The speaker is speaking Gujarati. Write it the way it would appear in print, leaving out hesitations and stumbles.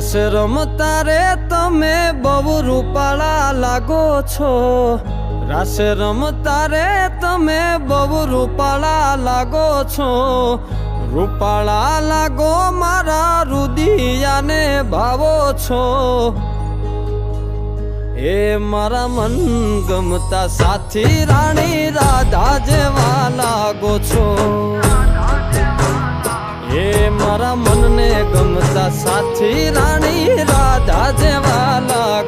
રાસ રમતા રે તમે બહુ રૂપાળા લાગો છો, રાસ રમતા રે તમે બહુ રૂપાળા લાગો છો, રૂપાળા લાગો મારા રુદિયાને ભાવો છો, એ મારા મન ગમતા સાથી રાણી રાધા જેવા લાગો છો, એ મારા મનને ગમતા સાથી રાણી રાધા જેવા લાગો